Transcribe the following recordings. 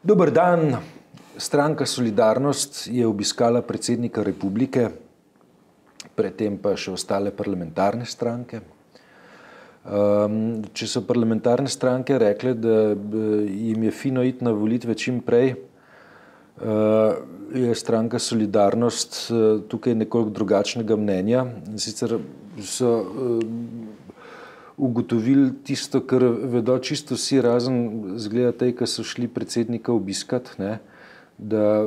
Dober dan. Stranka Solidarnost je obiskala predsednika republike, predtem pa še ostale parlamentarne stranke. Če so parlamentarne stranke rekle, da jim je fino iti na volitve čim prej, je stranka Solidarnost tukaj nekoliko drugačnega mnenja. Sicer so ugotovili tisto, kar vedo čisto vsi, razen zgleda tej, ki so šli predsednika obiskat, ne, da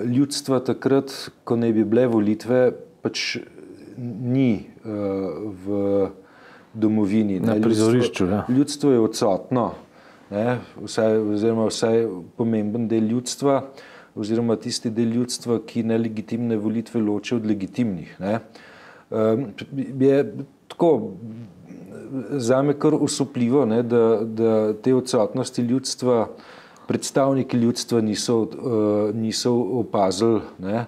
ljudstva takrat, ko naj bi bile volitve, pač ni v domovini. Na prizorišču, ja. Ljudstvo je odsotno, ne, vsaj pomemben del ljudstva, oziroma tisti del ljudstva, ki nelegitimne volitve loči od legitimnih. Ne. Je tako zame kar osupljivo, ne, da te odsotnosti ljudstva predstavniki ljudstva niso opazili. Ne.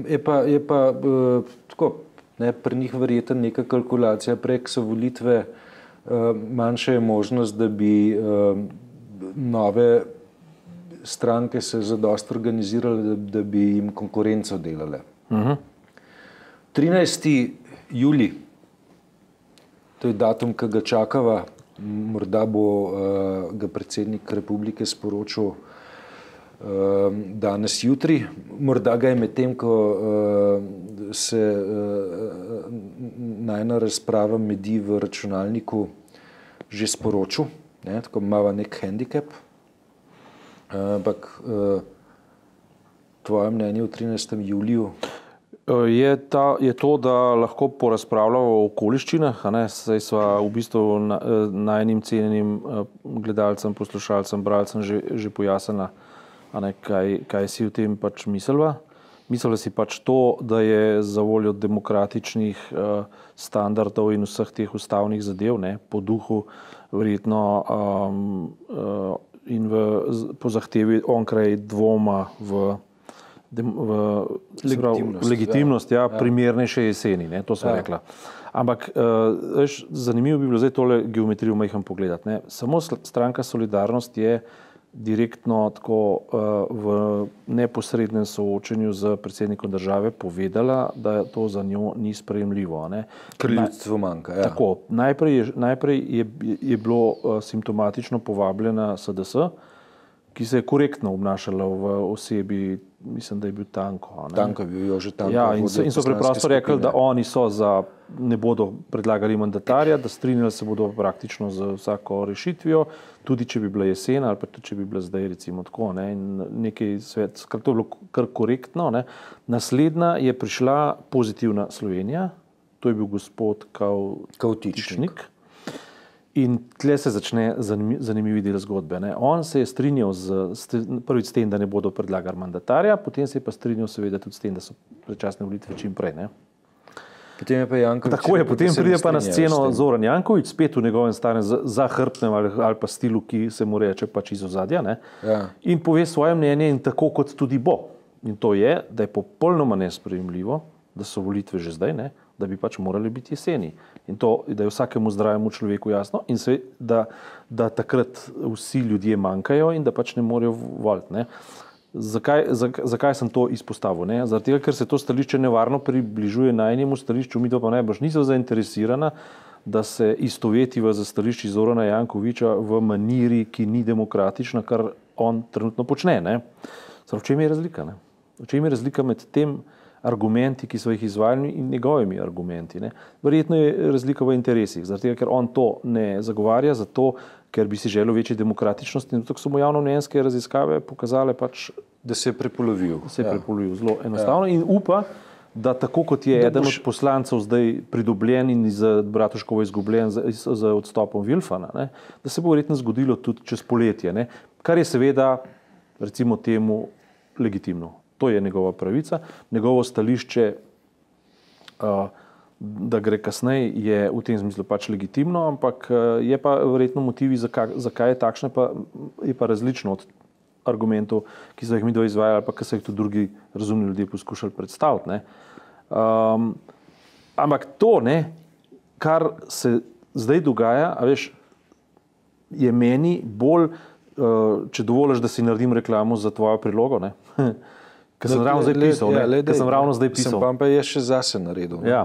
Je pa tako, ne, pri njih verjetno neka kalkulacija, prek so volitve, manjša je možnost, da bi nove stranke se zadosti organizirale, da bi jim konkurenco delale. 13. julij, to je datum, ki ga čakava, morda bo ga predsednik republike sporočil danes jutri, morda ga je medtem, ko se najna razprava medi v računalniku, že sporočil, ne, tako imava nek handicap, ampak tvoje mnenje v 13. juliju? Je to, da lahko porazpravljamo o okoliščinah, a ne, saj sva v bistvu najnim cenjenim gledalcem, poslušalcem, bralcem že pojasnila, a ne, kaj si v tem pač mislila. Mislila si pač to, da je za voljo demokratičnih standardov in vseh teh ustavnih zadev, ne, po duhu verjetno in po zahtevi onkraj dvoma v legitimnost, ja, primernejše jeseni, ne, to sva rekla. Ampak zanimivo bi bilo zdaj tole geometrijo majhen pogledati, ne. Samo stranka Solidarnost je direktno tako v neposrednem soočenju z predsednikom države povedala, da to za njo ni sprejemljivo, ne. Ker ljudstvo manjka, ja. Tako, najprej je bilo simptomatično povabljena SDS, ki se je korektno obnašala v osebi, mislim, da je bil Tanko. Tanko je bil Jože Tanko. Ja, in so preprosto rekli, da oni so ne bodo predlagali mandatarja, da strinjali se bodo praktično z vsako rešitvijo, tudi če bi bila jesen ali pa tudi če bi bila zdaj, recimo tako, ne, in nekaj svet, to je bilo kar korektno, ne. Naslednja je prišla Pozitivna Slovenija, to je bil gospod Kavtičnik. In tle se začne zanimivi del zgodbe, ne. On se je strinjal prvič s tem, da ne bodo predlagali mandatarja, potem se je pa strinjal seveda tudi s tem, da so predčasne volitve čim prej, ne. Potem je pa Janković. Tako je, potem pride pa na sceno Zoran Janković, spet v njegovem starem zahrbtnem ali pa stilu, ki se mu reče pač iz ozadja, ne. Ja. In pove svoje mnenje in tako kot tudi bo. In to je, da je popolnoma nesprejemljivo, da so volitve že zdaj, ne, da bi pač morali biti jeseni. In to, da je vsakemu zdravemu človeku jasno in da takrat vsi ljudje manjkajo in da pač ne morejo voliti, ne. Zakaj sem to izpostavil, ne? Zaradi tega, ker se to stališče nevarno približuje najnjemu stališču, mi to pa najbrž niso zainteresirana, da se istovetiva za stališči Zorana Jankovića v maniri, ki ni demokratična, kar on trenutno počne, ne. V čem je razlika, ne? V čem je razlika med tem argumenti, ki so jih izvajali in njegovimi argumenti, ne. Verjetno je razlika v interesih, zaradi tega, ker on to ne zagovarja, zato, ker bi si želel večje demokratičnosti in tako so mu javnomnenjske raziskave pokazale pač, da se je prepolovil. Zelo enostavno in upa, da tako kot je eden od poslancev zdaj pridobljen in z Bratuškovo izgubljen z odstopom Vilfana, ne, da se bo verjetno zgodilo tudi čez poletje, ne, kar je seveda, recimo temu, legitimno. To je njegova pravica, njegovo stališče, da gre kasneje, je v tem smislu pač legitimno, ampak je pa verjetno motivi, zakaj je takšne, je pa različno od argumentov, ki so jih midva izvajali, ali pa ki so jih tudi drugi razumni ljudje poskušali predstaviti, ne. Ampak to, ne, kar se zdaj dogaja, a veš, je meni bolj, če dovoliš, da si naredim reklamo za tvojo prilogo, ne? Ker sem ravno zdaj pisal, ker sem ravno zdaj pisal. Sem pa je še zase naredil. Ja.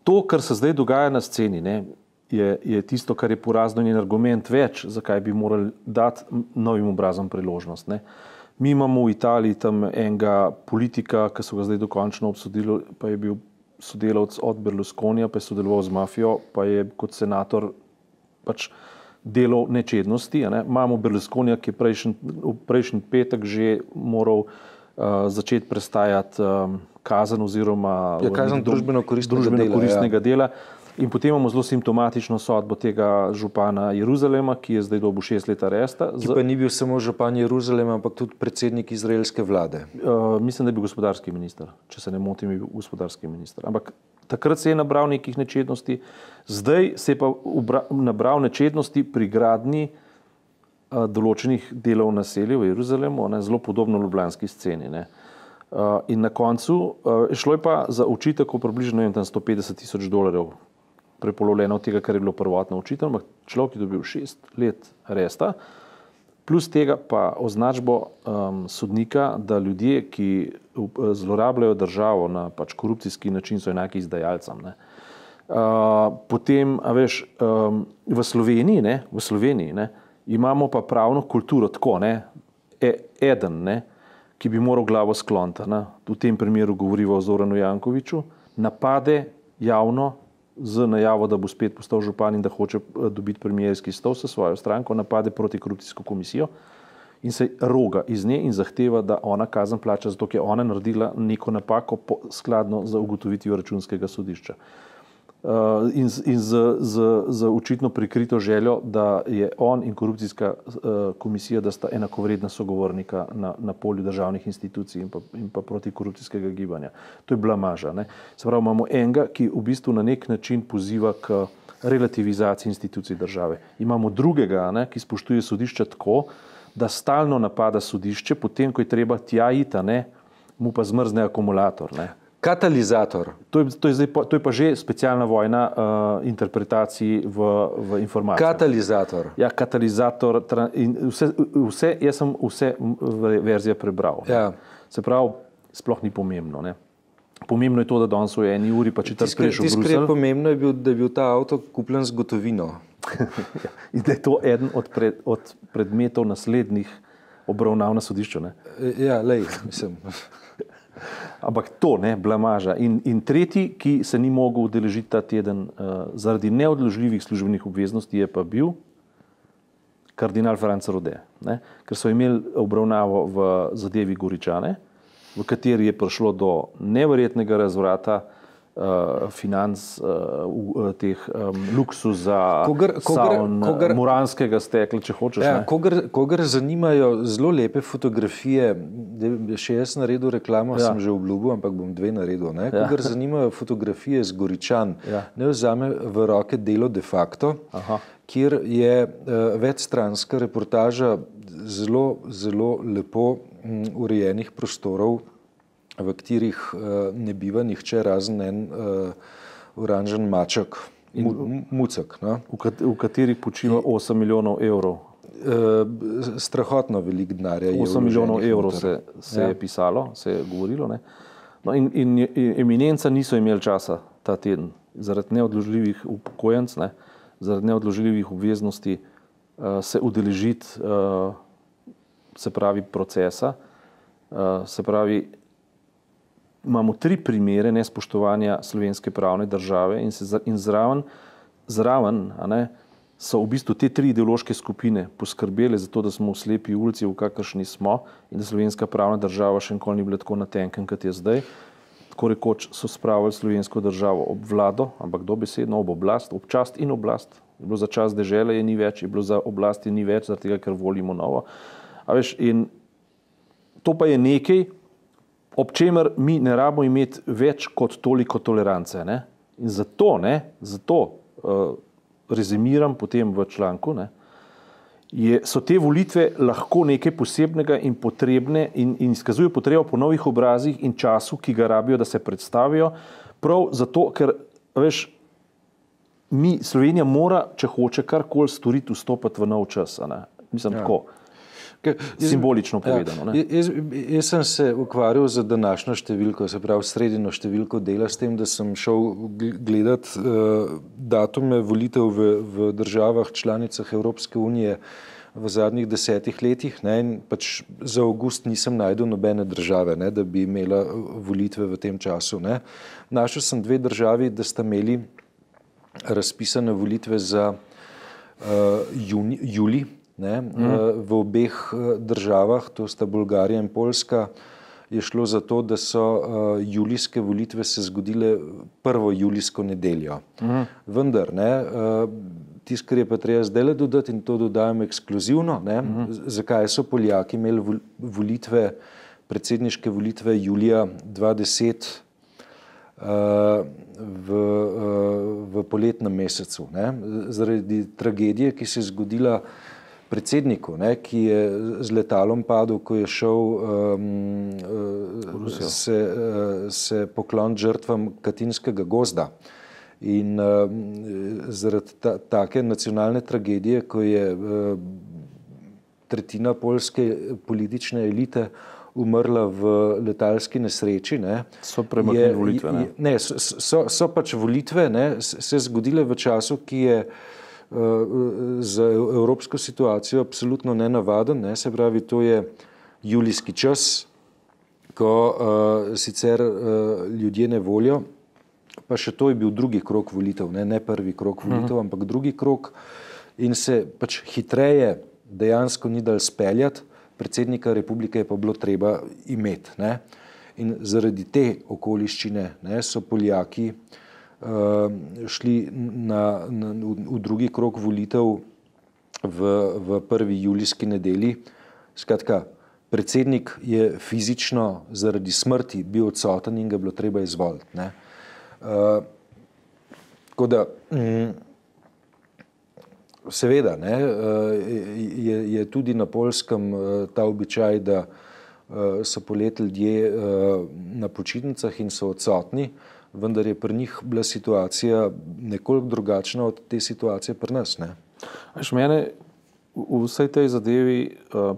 To, kar se zdaj dogaja na sceni, ne, je tisto, kar je porazno in argument več, zakaj bi morali dati novim obrazom priložnost. Ne. Mi imamo v Italiji tam enega politika, ki so ga zdaj dokončno obsodili, pa je bil sodelavec od Berlusconija, pa je sodeloval z mafijo, pa je kot senator pač delal nečednosti. Ne. Imamo Berlusconija, ki je prejšnji petek že moral začeti prestajati kazen oziroma kazen družbeno koristnega dela. In potem imamo zelo simptomatično sodbo tega župana Jeruzalema, ki je zdaj dobil 6 let aresta. Ki pa ni bil samo župan Jeruzalema, ampak tudi predsednik izraelske vlade. Mislim, da je bil gospodarski minister. Če se ne motim, je bil gospodarski minister. Ampak takrat se je nabral nekih nečednosti, zdaj se je pa nabral nečednosti pri gradnji določenih delov naselja v Jeruzalemu, zelo podobno ljubljanski sceni. Ne. In na koncu šlo je pa za očitek o približno $150,000, prepolovljeno od tega, kar je bilo prvotno očitano, ampak človek je dobil 6 let aresta, plus tega pa označbo sodnika, da ljudje, ki zlorabljajo državo na pač korupcijski način, so enaki izdajalcem. Ne. Potem, a veš, v Sloveniji imamo pa pravno kulturo tako, ne, eden, ne, ki bi moral glavo skloniti, ne, v tem primeru govoriva o Zoranu Jankoviću, napade javno z najavo, da bo spet postal župan in da hoče dobiti premierski stol s svojo stranko, napade protikorupcijsko komisijo in se roga iz nje in zahteva, da ona kazen plača, zato ker je ona naredila neko napako skladno z ugotovitvijo računskega sodišča. In z očitno prikrito željo, da je on in korupcijska komisija, da sta enakovredna sogovornika na polju državnih institucij in pa protikorupcijskega gibanja. To je blamaža. Ne. Se pravi, imamo enega, ki v bistvu na nek način poziva k relativizaciji institucij države. Imamo drugega, ne, ki spoštuje sodišče tako, da stalno napada sodišče, potem, ko je treba tja iti, ne, mu pa zmrzne akumulator. Ne. Katalizator. To je pa že specialna vojna interpretacij v informacijah. Katalizator. Ja, katalizator. Jaz sem vse verzije prebral. Ja. Se pravi, sploh ni pomembno. Ne. Pomembno je to, da danes v 1 uri pa četrt prišel v Bruselj. Tisto, kar je pomembno, je da je bil ta avto kupljen z gotovino. In da je to eden od predmetov naslednjih obravnav na sodišču. Ne. Ja, lej, mislim. Ampak to, ne, blamaža. In tretji, ki se ni mogel udeležiti ta teden zaradi neodložljivih službenih obveznosti, je pa bil kardinal Franc Rode. Ne, ker so imeli obravnavo v zadevi Goričane, v kateri je prišlo do neverjetnega razvrata financ, teh luksuza, muranskega stekla, če hočeš. Ja, kogar zanimajo zelo lepe fotografije, še jaz naredil reklamo, sem že obljubil, ampak bom 2 naredil. Ne? Kogar zanimajo fotografije z Goričan, ne vzame v roke Delo de facto, kjer je večstranska reportaža zelo lepo urejenih prostorov, v katerih ne biva nihče razen en oranžen maček, mucek. No? V katerih počiva 8 milijonov evrov. Strahotno velik denarja. 8 milijonov evrov se je pisalo, se je govorilo. Ne? No in eminenca niso imeli časa ta teden, zaradi neodložljivih upokojenc, ne? Zaradi neodložljivih obveznosti se udeležiti, se pravi, procesa, se pravi, imamo 3 primere nespoštovanja slovenske pravne države in zraven so v bistvu te 3 ideološke skupine poskrbele za to, da smo v slepi ulici, v kakršni smo, in da slovenska pravna država še nikoli ni bila tako na tenkem, kot je zdaj. Tako rekoč so spravili slovensko državo ob vlado, ampak dobesedno ob oblast, ob čast in oblast. Je bilo za čas dežele, je ni več, je bilo za oblast, je ni več, zaradi tega, ker volimo novo. A veš, in to pa je nekaj, ob čemer mi ne rabimo imeti več kot toliko tolerance. Ne? In zato rezimiram potem v članku, ne, so te volitve lahko nekaj posebnega in potrebne in izkazujejo potrebo po novih obrazih in času, ki ga rabijo, da se predstavijo, prav zato, ker veš, Slovenija mora, če hoče karkoli storiti, vstopiti v nov čas. Mislim, tako. Simbolično povedano. Jaz sem se ukvarjal z današnjo številko, se pravi sredino številko dela, s tem, da sem šel gledati datume volitev v državah članicah Evropske unije v zadnjih 10 letih, ne, in pač za avgust nisem našel nobene države, ne, da bi imela volitve v tem času. Ne. Našel sem 2 državi, da sta imeli razpisane volitve za julij. Ne, v obeh državah, to sta Bolgarija in Poljska, je šlo za to, da so julijske volitve se zgodile prvo julijsko nedeljo. Vendar, ne, tisto, kar je pa treba zdaj dodati, in to dodajam ekskluzivno, ne, zakaj so Poljaki imeli volitve, predsedniške volitve julija 2010 v poletnem mesecu. Ne, zaradi tragedije, ki se je zgodila predsedniku, ne, ki je z letalom padel, ko je šel se pokloniti žrtvam Katinskega gozda. In zaradi take nacionalne tragedije, ko je tretjina poljske politične elite umrla v letalski nesreči, ne, so premaknili volitve. Ne, so pač volitve, ne, se zgodile v času, ki je za evropsko situacijo absolutno nenavaden, ne, se pravi, to je julijski čas, ko sicer ljudje ne volijo, pa še to je bil drugi krog volitev, ne prvi krog volitev, ampak drugi krog, in se pač hitreje dejansko ni dal speljati, predsednika republike je pa bilo treba imeti. Ne. In zaradi te okoliščine, ne, so Poljaki šli v drugi krog volitev v prvi julijski nedelji. Skratka, predsednik je fizično zaradi smrti bil odsoten in ga bilo treba izvoliti. Ne. Tako da seveda, ne, je tudi na Poljskem ta običaj, da so poleti ljudje na počitnicah in so odsotni, vendar je pri njih bila situacija nekoliko drugačna od te situacije pri nas. Ne. Mene v vsej tej zadevi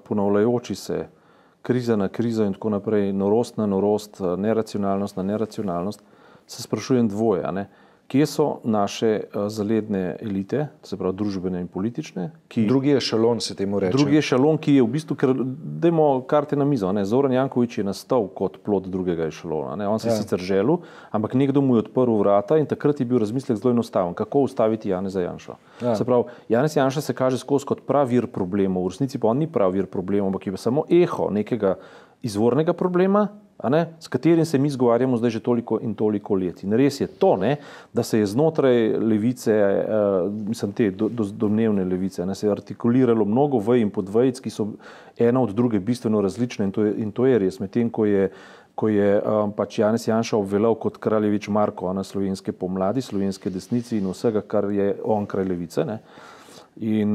ponavljajoči se kriza na krizo in tako naprej, norost na norost, neracionalnost na neracionalnost, se sprašujem dvoje. Ne. Kje so naše zaledne elite, se pravi družbene in politične? Drugi ešalon se temu reče. Drugi ešalon, ki je v bistvu, ker dajmo karte na mizo, ne? Zoran Janković je nastal kot plod drugega ešalona. Ne? On se sicer želel, ampak nekdo mu je odprl vrata in takrat je bil razmislek zelo enostaven, kako ustaviti Janeza Janšo. Se pravi, Janez Janša se kaže skozi kot prav vir problemov, v resnici pa on ni prav vir problemov, ampak je samo eho nekega izvornega problema, s katerim se mi zgovarjamo zdaj že toliko in toliko let. In res je to, ne, da se je znotraj levice, mislim te domnevne levice, se je artikuliralo mnogo vej in podvejic, ki so ena od druge bistveno različne, in to je res. Medtem ko je pač Janez Janša obvelal kot Kraljevič Marko na slovenske pomladi, slovenske desnici in vsega, kar je onkraj levice. Ne. In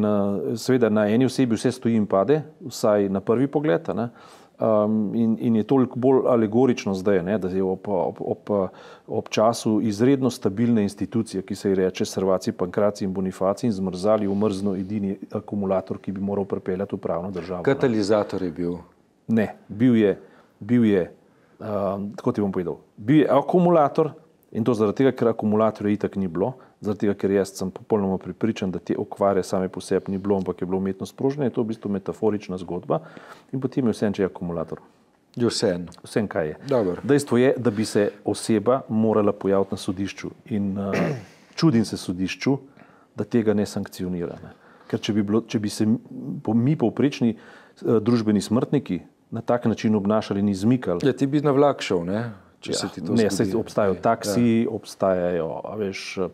seveda na eni osebi vse stoji in pade, vsaj na prvi pogled, ne. In je toliko bolj alegorično zdaj, ne, da je ob času izredno stabilne institucije, ki se ji reče Servacij, Pankracij in Bonifacij, in zmrzali umrzno edini akumulator, ki bi moral pripeljati v pravno državo. Katalizator je bil? Ne, bil je, tako ti bom povedal, bil je akumulator, in to zaradi tega, ker akumulatorja itak ni bilo, zaradi tega, ker jaz sem popolnoma prepričan, da te okvare same po sebi ni bilo, ampak je bilo umetno sprožene, je to v bistvu metaforična zgodba in potem je vseeno, če je akumulator. Je vseeno. Vseeno, kaj je. Dobar. Dejstvo je, da bi se oseba morala pojaviti na sodišču in čudim se sodišču, da tega ne sankcionira. Ne. Ker če bi se mi povprečni družbeni smrtniki na tak način obnašali in izmikali. Ja, ti bi na vlak šel, ne? Ne, obstajajo taksiji, obstajajo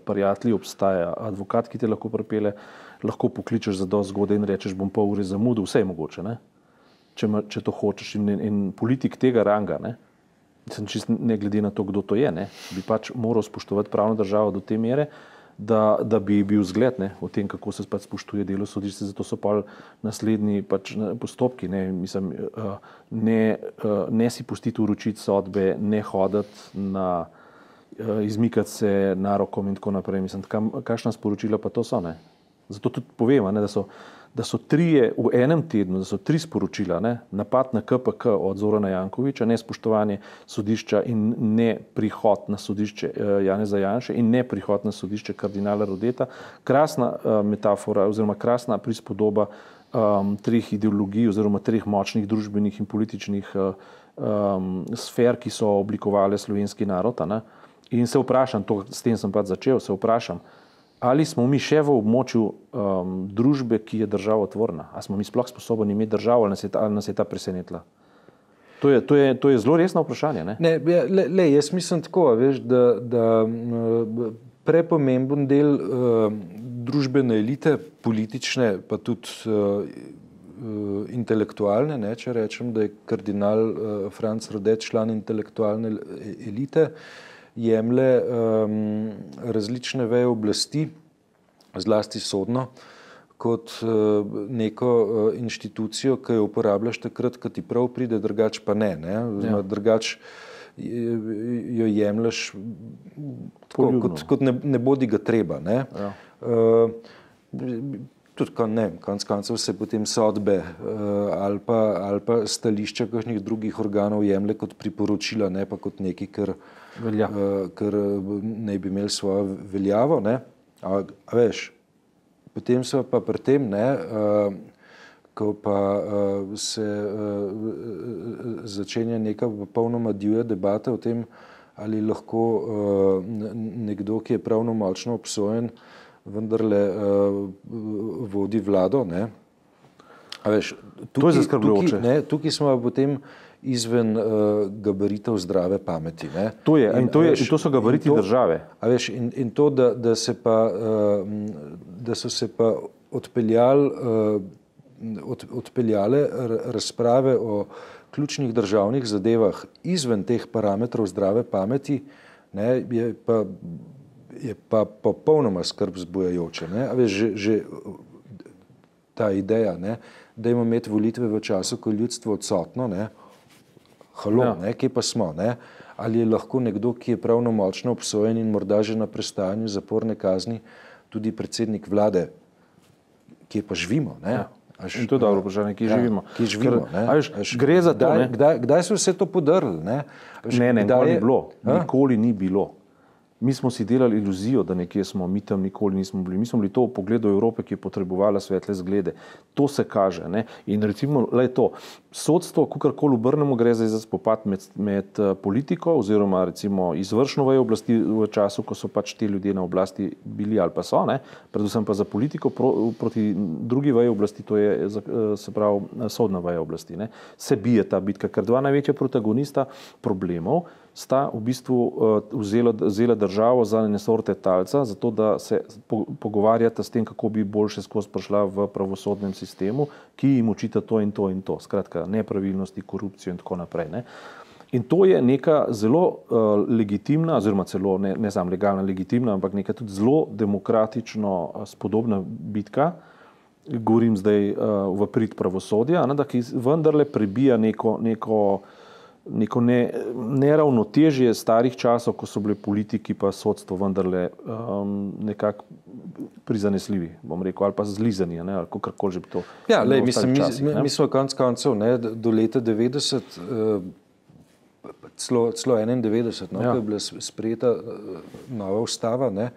prijatelji, obstaja advokat, ki te lahko pripelje, lahko pokličeš za dosti zgodaj in rečeš, bom pol ure zamudil, vse je mogoče, ne? Če to hočeš. In politik tega ranga, ne? Ne glede na to, kdo to je, ne? Bi pač moral spoštovati pravno državo do te mere, da bi bil zgled, ne, o tem, kako se pač spoštuje delo sodišča, zato so pa naslednji pač postopki, ne, mislim, ne si pustiti uročiti sodbe, ne hoditi na izmikati se narokom in tako naprej. Mislim, kakšna sporočila pa to so, ne? Zato tudi povem, ne, da so trije v enem tednu, da so 3 sporočila, ne? Napad na KPK od Zorana Jankovića, nespoštovanje sodišča in ne prihod na sodišče Janeza Janše in ne prihod na sodišče kardinala Rodeta. Krasna metafora oziroma krasna prispodoba 3 ideologij oziroma 3 močnih družbenih in političnih sfer, ki so oblikovale slovenski narod. Ne? In se vprašam, s tem sem pač začel, se vprašam, ali smo mi še v območju družbe, ki je državotvorna? Ali smo mi sploh sposobni imeti državo, ali nas je ta presenetila? To je zelo resno vprašanje. Ne, jaz mislim tako, veš, da prepomemben del družbene elite, politične, pa tudi intelektualne, ne, če rečem, da je kardinal Franc Rodet član intelektualne elite, jemlje različne veje oblasti, zlasti sodno, kot neko inštitucijo, ki jo uporabljaš takrat, ko ti prav pride, drugač pa ne. Drugač jo jemlješ kot ne bodi ga treba. Ne? Ja. Tudi konec koncev se potem sodbe ali pa stališča kakšnih drugih organov jemlje kot priporočila, ne pa kot nekaj, kar ne bi imeli svojo veljavo. Ne? A veš, potem so pa pri tem, ne, ko pa se začenja neka popolnoma divja debata o tem, ali lahko nekdo, ki je pravnomočno obsojen, vendarle vodi vlado. Ne? A veš, to je zaskrbljujoče. Tukaj smo potem izven gabaritov zdrave pameti. Ne? To je, in to so gabariti države. A veš, in to, da so se pa odpeljale razprave o ključnih državnih zadevah izven teh parametrov zdrave pameti, ne, je pa popolnoma skrb zbujajoče. Ne? A veš, že ta ideja, ne, da imamo imeti volitve v času, ko je ljudstvo odsotno, ne? Halo, ja. Ne, kje pa smo? Ne? Ali je lahko nekdo, ki je pravnomočno obsojen in morda že na prestajanju zaporne kazni, tudi predsednik vlade, kje pa živimo? Ne? Ja. In to je dobro vprašanje, kje živimo. Kje živimo, gre za to, kdaj so vse to podrli? Ne, nikoli ni bilo. Mi smo si delali iluzijo, da nekje smo, mi tam nikoli nismo bili. Mi smo bili to v pogledu Evrope, ki je potrebovala svetle zglede. To se kaže. Ne? In recimo, sodstvo, kakorkoli obrnemo, gre za spopad med politiko oziroma recimo izvršno vejo oblasti v času, ko so pač ti ljudje na oblasti bili ali pa so, ne? Predvsem pa za politiko proti drugi veji oblasti, to je se pravi sodna veja oblasti. Ne? Se bije ta bitka, ker 2 največja protagonista problemov sta v bistvu vzela državo za ene sorte talca, zato da se pogovarjata s tem, kako bi boljše skozi prišla v pravosodnem sistemu, ki jim očita to in to in to. Skratka, nepravilnosti, korupcijo in tako naprej. Ne? In to je neka zelo legitimna, oziroma celo ne samo legalna, legitimna, ampak neka tudi zelo demokratično spodobna bitka, govorim zdaj v prid pravosodja, da ki vendarle prebija neko neravnotežje starih časov, ko so bile politiki pa sodstvo vendarle nekako prizanesljivi, bom rekel, ali pa zlizani, ali kakorkoli že bi to. Ja, mi smo konec koncev do leta 90, celo 91, ko je bila sprejeta nova ustava, ne,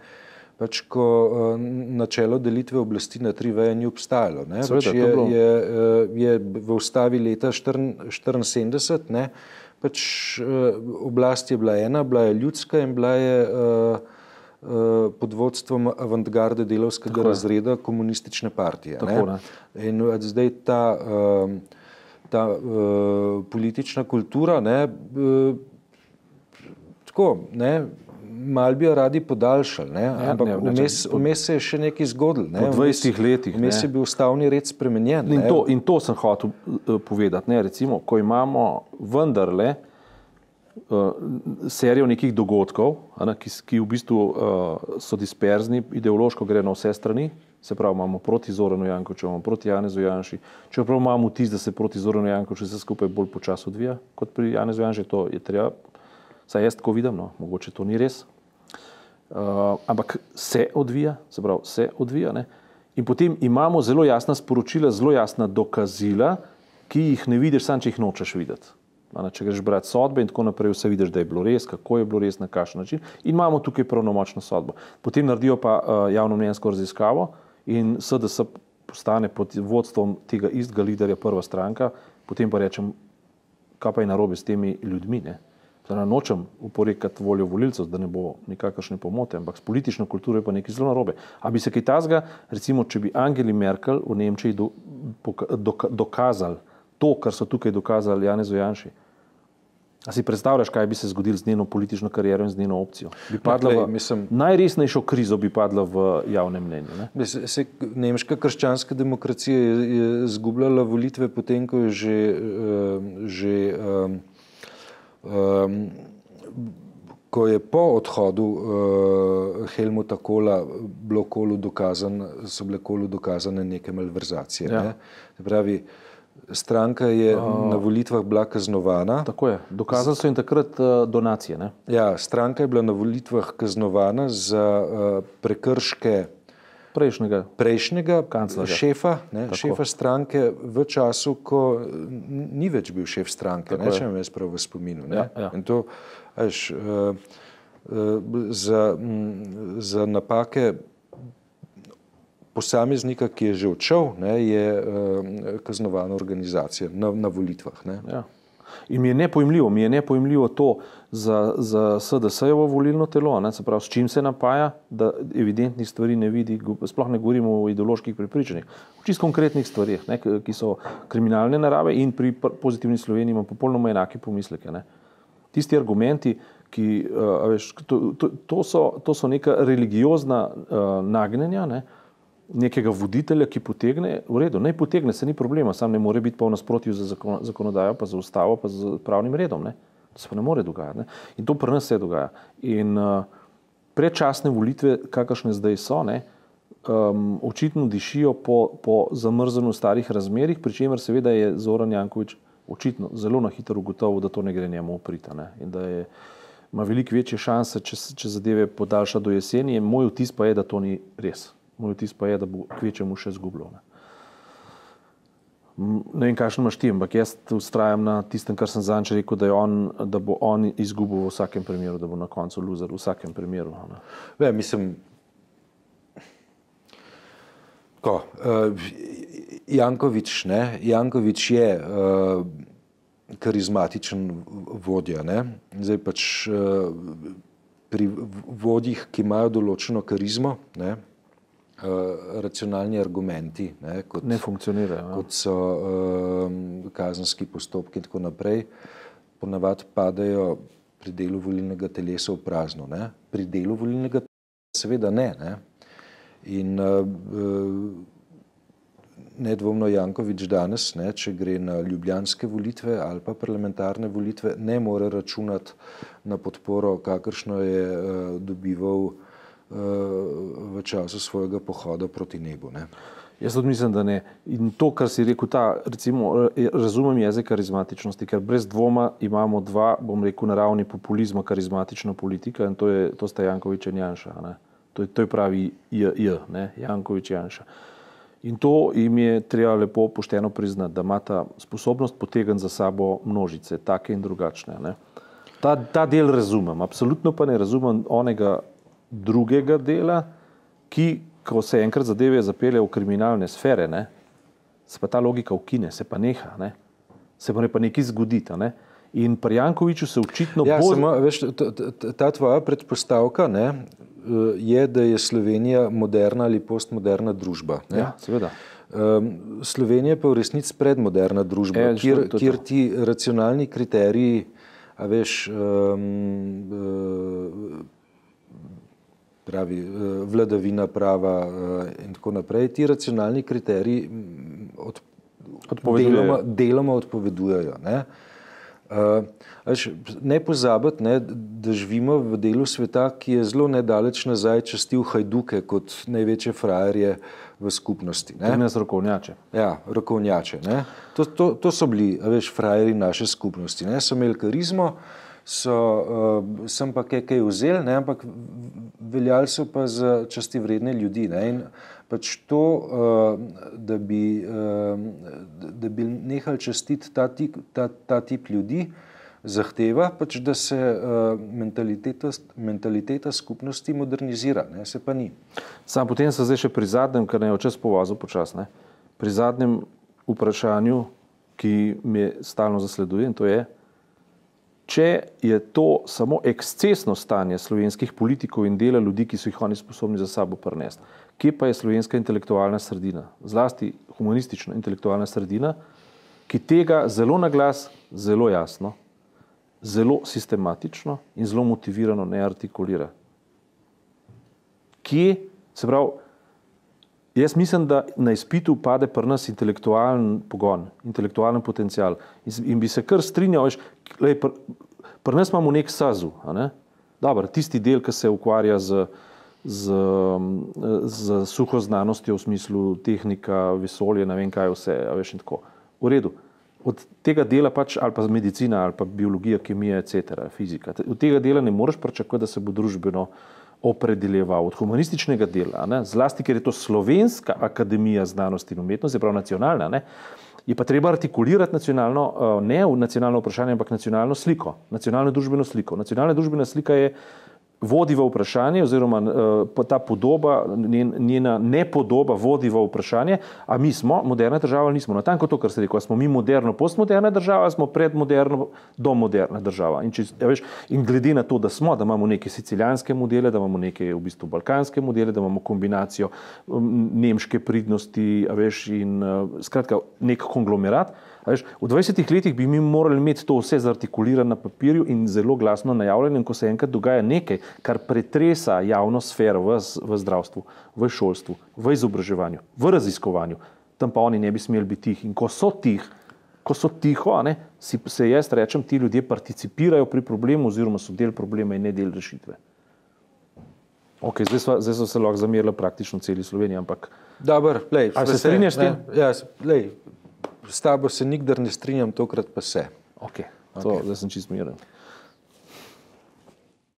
pač ko načelo delitve oblasti na 3 veje ni obstajalo. Ne? Pač je v ustavi leta 1974, ne? Pač oblast je bila ena, bila je ljudska in bila je pod vodstvom avantgarde delavskega razreda komunistične partije. Tako, ne? In zdaj ta politična kultura, ne, tako, ne, mal bi jo radi podaljšali, ne? Ampak vmes se je še nekaj zgodilo. Ne? Po 20 letih. Vmes je bil ustavni red spremenjen. In to sem hotel povedati. Ne? Recimo, ko imamo vendarle serijo nekih dogodkov, ki v bistvu so disperzni, ideološko gre na vse strani, se pravi, imamo proti Zoranu Jankoviću, imamo proti Janezu Janši, čeprav imamo vtis, da se proti Zoranu Jankoviću vse skupaj bolj počasi odvija kot pri Janezu Janši, to je treba Saj jaz tako vidim, no, mogoče to ni res. Ampak se odvija, se pravi, se odvija. Ne? In potem imamo zelo jasna sporočila, zelo jasna dokazila, ki jih ne vidiš, samo če jih nočeš videti. Če greš brati sodbe in tako naprej, vse vidiš, da je bilo res, kako je bilo res, na kakšen način. In imamo tukaj pravnomočno sodbo. Potem naredijo pa javnomnenjsko raziskavo in SDS postane pod vodstvom tega istega liderja prva stranka, potem pa rečem, kaj pa je narobe s temi ljudmi. Ne? Nočem oporekati voljo volilcev, da ne bo nikakršne pomote, ampak s politično kulturo je pa nekaj zelo narobe. A bi se kaj tazga, recimo, če bi Angeli Merkel v Nemčiji dokazali to, kar so tukaj dokazali Janezu Janši. A si predstavljaš, kaj bi se zgodilo z njeno politično kariero in z njeno opcijo? Bi padla najresnejšo krizo bi padla v javnem mnenju. Ne? Nemška krščanska demokracija je izgubljala volitve potem, ko je ko je po odhodu Helmuta Kohla so bile Kohlu dokazane neke malverzacije. Ja. Ne? Pravi, stranka je na volitvah bila kaznovana. Tako je. Dokazali so jim takrat donacije. Ne? Ja, stranka je bila na volitvah kaznovana za prekrške prejšnjega šefa, šefa stranke v času, ko ni več bil šef stranke, če imam jaz prav v spominu. Ja. In to, veš, za napake posameznika, ki je že odšel, je kaznovana organizacija na volitvah. Ne. Ja. In mi je nepojmljivo to za SDS-jevo volilno telo, ne, se pravi, s čim se napaja, da evidentnih stvari ne vidi, sploh ne govorimo o ideoloških prepričanjih, v čisto konkretnih stvarih, ne, ki so kriminalne narave in pri Pozitivni Sloveniji ima popolnoma enake pomisleke. Ne. Tisti argumenti, ki, veš, to so neka religiozna nagnjenja, ne, nekega voditelja, ki potegne, v redu, naj potegne, se ni problema, sam ne more biti pa v nasprotju za zakonodajo, pa za ustavo, pa za pravnim redom. Ne. To se pa ne more dogajati. Ne. In to pri nas se dogaja. In predčasne volitve, kakršne zdaj so, ne, očitno dišijo po zamrznjenju starih razmerih, pri čemer seveda je Zoran Janković očitno zelo na hitro ugotovil, da to ne gre njemu upriti, ne. In da ima veliko večje šanse, če zadeve podaljša do jeseni. Moj vtis pa je, da to ni res. Moj vtis pa je, da bo kvečemu še zgubljal. Ne vem, kakšen imaš ti, ampak jaz vztrajam na tistem, kar sem zadnjič rekel, da bo on izgubil v vsakem primeru, da bo na koncu loser v vsakem primeru. Ja, mislim, Janković je karizmatičen vodja. Ne? Zdaj pač pri vodjih, ki imajo določeno karizmo, ne? Racionalni argumenti, kot ne funkcionirajo, kot so kazenski postopki in tako naprej, ponavadi padajo pri delu volilnega telesa v prazno. Ne? Pri delu volilnega telesa seveda ne. In nedvomno Janković danes, če gre na ljubljanske volitve ali pa parlamentarne volitve, ne more računati na podporo, kakršno je dobival v času svojega pohoda proti nebu. Ne? Jaz tudi mislim, da ne. In to, kar si rekel, recimo, razumem jezik karizmatičnosti, ker brez dvoma imamo dva, bom rekel, na ravni populizma karizmatična politika in to sta Janković in Janša. Ne? To je pravi Janković Janša. In to jim je treba lepo pošteno priznati, da imata sposobnost potegniti za sabo množice, take in drugačne. Ne? Ta del razumem, absolutno pa ne razumem onega drugega dela, ki, ko se enkrat zadeve zapelje v kriminalne sfere, ne, se pa ta logika ukine, se pa neha, ne, se mora pa nekaj zgoditi. Ne. In pri Jankoviću se očitno samo, veš, ta tvoja predpostavka, ne, je, da je Slovenija moderna ali postmoderna družba. Ne. Ja, seveda. Slovenija pa v resnici predmoderna družba, kjer ti racionalni kriteriji, a veš, pravi vladavina prava in tako naprej, ti racionalni kriteriji deloma odpovedujejo. Ne? Ne pozabiti, da živimo v delu sveta, ki je zelo nedaleč nazaj častil hajduke kot največje frajerje v skupnosti. Pri nas rokovnjače. Ja, rokovnjače. Ne? To so bili, veš, frajerji naše skupnosti. Ne? So imeli karizmo, sem pa kaj vzeli, ne, ampak veljali so pa za častivredne ljudi. Ne, in pač to, da bi nehali častiti ta tip ljudi, zahteva pač, da se mentaliteta skupnosti modernizira, ne, se pa ni. Sam potem se zdaj še pri zadnjem, kar ne je čas povazil počasne, pri zadnjem vprašanju, ki me stalno zasleduje, in to je, če je to samo ekscesno stanje slovenskih politikov in dela ljudi, ki so jih oni sposobni za sabo prinesti, kje pa je slovenska intelektualna sredina, zlasti humanistična intelektualna sredina, ki tega zelo na glas, zelo jasno, zelo sistematično in zelo motivirano ne artikulira. Kje, se pravi, jaz mislim, da na izpitu pade pri nas intelektualen pogon, intelektualen potencial in bi se kar strinjal, pri nas imamo nek sazu, Dobar, tisti del, ki se ukvarja z suho znanostjo v smislu tehnika, vesolje, ne vem kaj vse, in tako. V redu. Od tega dela pač, ali pa medicina, ali pa biologija, kemija, etc., fizika. Od tega dela ne moreš pričakovati, da se bo družbeno opredeljeval. Od humanističnega dela, zlasti, ker je to Slovenska akademija znanosti in umetnosti, je prav nacionalna, je pa treba artikulirati nacionalno, ne nacionalno vprašanje, ampak nacionalno sliko, nacionalno družbeno sliko. Nacionalna družbena slika je vodi v vprašanje, oziroma ta podoba, njena nepodoba vodi v vprašanje, a mi smo moderna država ali nismo. Natanko to, kar ste rekel, smo mi moderno, postmoderna država, smo predmoderno, domoderna država. In glede na to, da imamo neke sicilijanske modele, da imamo neke v bistvu balkanske modele, da imamo kombinacijo nemške pridnosti, in skratka nek konglomerat, v 20 letih bi mi morali imeti to vse zartikulirano na papirju in zelo glasno najavljeno, in ko se enkrat dogaja nekaj, kar pretresa javno sfero v zdravstvu, v šolstvu, v izobraževanju, v raziskovanju, tam pa oni ne bi smeli biti tihi. In ko so tiho, se jaz rečem, ti ljudje participirajo pri problemu oziroma so del problema in ne del rešitve. Ok, zdaj so se lahko zamerili praktično celi Sloveniji, ampak... Dobar, lej, ali se strinjaš s tem? Ja, lej, s tabo se nikdar ne strinjam, tokrat pa se. Ok, zdaj sem čisto miren.